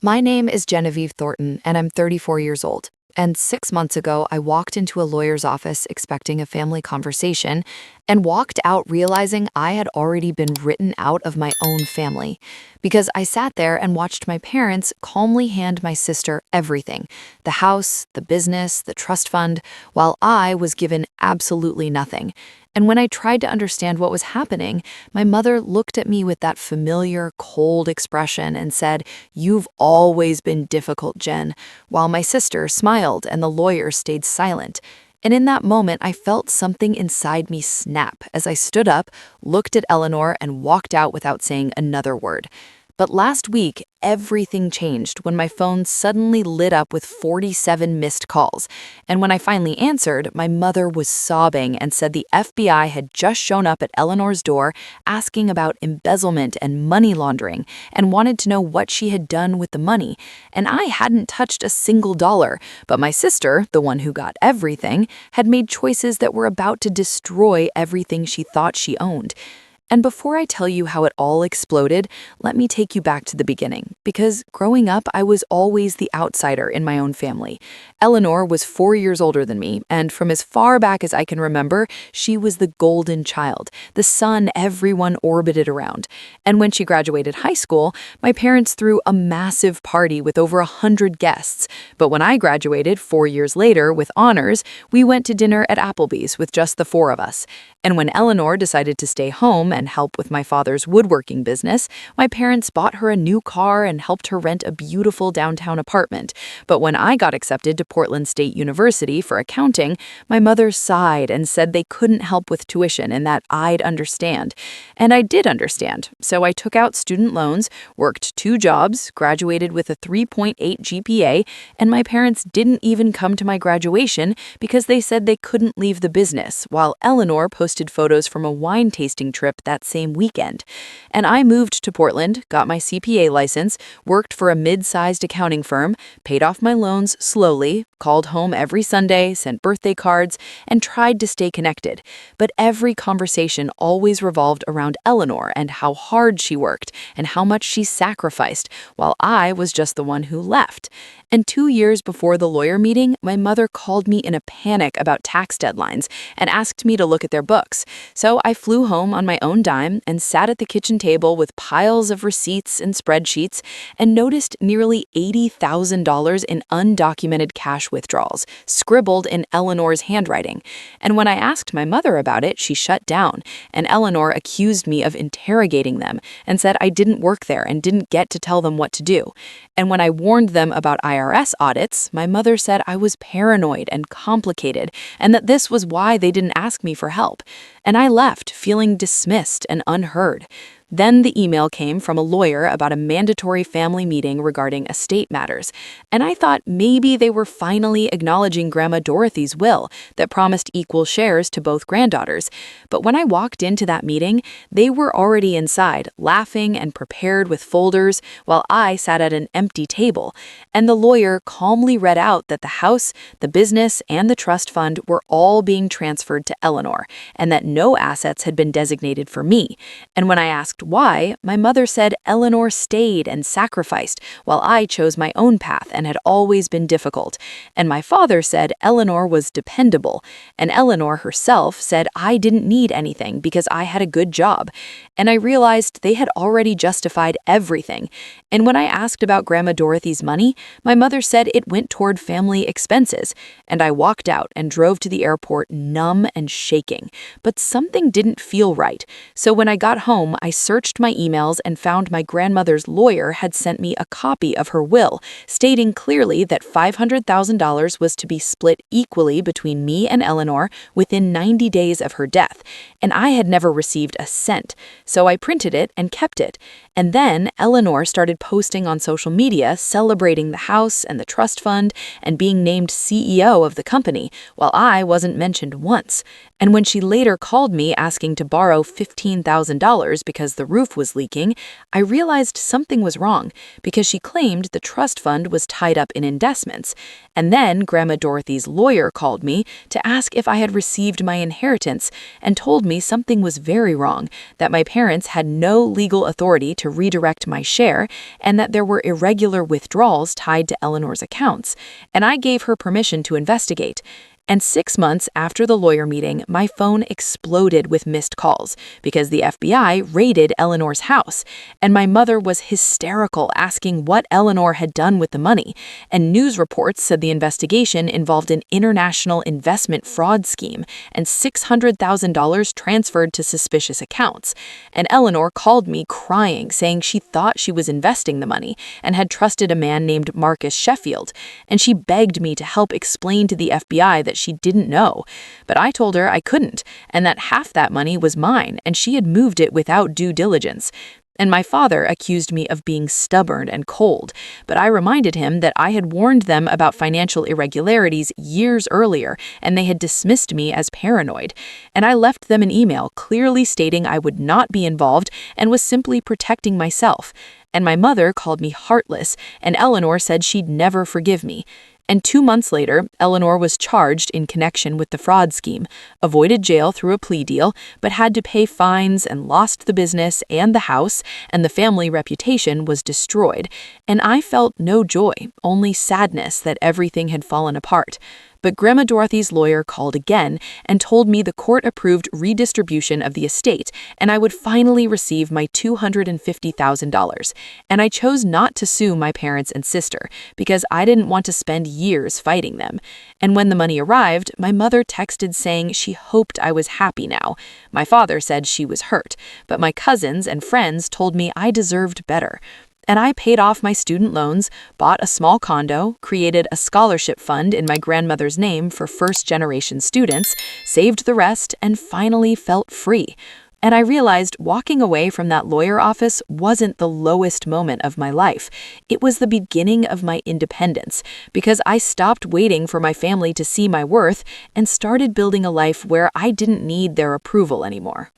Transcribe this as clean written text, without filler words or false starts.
My name is Genevie Thornton, and I'm 34 years old. And 6 months ago, I walked into a lawyer's office expecting a family conversation and walked out realizing I had already been written out of my own family because I sat there and watched my parents calmly hand my sister everything: the house, the business, the trust fund, while I was given absolutely nothing. And when I tried to understand what was happening, my mother looked at me with that familiar, cold expression and said, "You've always been difficult, Jen," while my sister smiled and the lawyer stayed silent. And in that moment, I felt something inside me snap as I stood up, looked at Eleanor, and walked out without saying another word. But last week, everything changed when my phone suddenly lit up with 47 missed calls. And when I finally answered, my mother was sobbing and said the FBI had just shown up at Eleanor's door asking about embezzlement and money laundering and wanted to know what she had done with the money. And I hadn't touched a single dollar, but my sister, the one who got everything, had made choices that were about to destroy everything she thought she owned. And before I tell you how it all exploded, let me take you back to the beginning, because growing up, I was always the outsider in my own family. Eleanor was 4 years older than me, and from as far back as I can remember, she was the golden child, the sun everyone orbited around. And when she graduated high school, my parents threw a massive party with over 100 guests. But when I graduated 4 years later with honors, we went to dinner at Applebee's with just the four of us. And when Eleanor decided to stay home and help with my father's woodworking business, my parents bought her a new car and helped her rent a beautiful downtown apartment. But when I got accepted to Portland State University for accounting, my mother sighed and said they couldn't help with tuition and that I'd understand. And I did understand, so I took out student loans, worked 2 jobs, graduated with a 3.8 GPA, and my parents didn't even come to my graduation because they said they couldn't leave the business, while Eleanor posted photos from a wine tasting trip that same weekend. And I moved to Portland, got my CPA license, worked for a mid-sized accounting firm, paid off my loans slowly, called home every Sunday, sent birthday cards, and tried to stay connected. But every conversation always revolved around Eleanor and how hard she worked and how much she sacrificed, while I was just the one who left. And 2 years before the lawyer meeting, my mother called me in a panic about tax deadlines and asked me to look at their books. So I flew home on my own dime and sat at the kitchen table with piles of receipts and spreadsheets and noticed nearly $80,000 in undocumented cash withdrawals, scribbled in Eleanor's handwriting. And when I asked my mother about it, she shut down, and Eleanor accused me of interrogating them and said I didn't work there and didn't get to tell them what to do. And when I warned them about IRS audits, my mother said I was paranoid and complicated and that this was why they didn't ask me for help. And I left feeling dismissed and unheard. Then the email came from a lawyer about a mandatory family meeting regarding estate matters, and I thought maybe they were finally acknowledging Grandma Dorothy's will that promised equal shares to both granddaughters. But when I walked into that meeting, they were already inside, laughing and prepared with folders, while I sat at an empty table. And the lawyer calmly read out that the house, the business, and the trust fund were all being transferred to Eleanor, and that no assets had been designated for me. And when I asked why, my mother said Eleanor stayed and sacrificed, while I chose my own path and had always been difficult. And my father said Eleanor was dependable, and Eleanor herself said I didn't need anything because I had a good job. And I realized they had already justified everything. And when I asked about Grandma Dorothy's money, my mother said it went toward family expenses. And I walked out and drove to the airport numb and shaking. But something didn't feel right. So when I got home, I searched my emails and found my grandmother's lawyer had sent me a copy of her will, stating clearly that $500,000 was to be split equally between me and Eleanor within 90 days of her death, and I had never received a cent, so I printed it and kept it. And then Eleanor started posting on social media celebrating the house and the trust fund and being named CEO of the company, while I wasn't mentioned once. And when she later called me asking to borrow $15,000 because the roof was leaking, I realized something was wrong because she claimed the trust fund was tied up in investments. And then Grandma Dorothy's lawyer called me to ask if I had received my inheritance and told me something was very wrong, that my parents had no legal authority to to redirect my share and that there were irregular withdrawals tied to Eleanor's accounts, and I gave her permission to investigate. And 6 months after the lawyer meeting, my phone exploded with missed calls because the FBI raided Eleanor's house, and my mother was hysterical asking what Eleanor had done with the money, and news reports said the investigation involved an international investment fraud scheme and $600,000 transferred to suspicious accounts. And Eleanor called me crying, saying she thought she was investing the money and had trusted a man named Marcus Sheffield, and she begged me to help explain to the FBI that she didn't know. But I told her I couldn't, and that half that money was mine, and she had moved it without due diligence. And my father accused me of being stubborn and cold, but I reminded him that I had warned them about financial irregularities years earlier, and they had dismissed me as paranoid. And I left them an email clearly stating I would not be involved and was simply protecting myself. And my mother called me heartless, and Eleanor said she'd never forgive me. And 2 months later, Eleanor was charged in connection with the fraud scheme, avoided jail through a plea deal, but had to pay fines and lost the business and the house, and the family reputation was destroyed. And I felt no joy, only sadness that everything had fallen apart. But Grandma Dorothy's lawyer called again and told me the court-approved redistribution of the estate, and I would finally receive my $250,000. And I chose not to sue my parents and sister because I didn't want to spend years fighting them. And when the money arrived, my mother texted saying she hoped I was happy now. My father said she was hurt, but my cousins and friends told me I deserved better. And I paid off my student loans, bought a small condo, created a scholarship fund in my grandmother's name for first-generation students, saved the rest, and finally felt free. And I realized walking away from that lawyer office wasn't the lowest moment of my life. It was the beginning of my independence, because I stopped waiting for my family to see my worth and started building a life where I didn't need their approval anymore.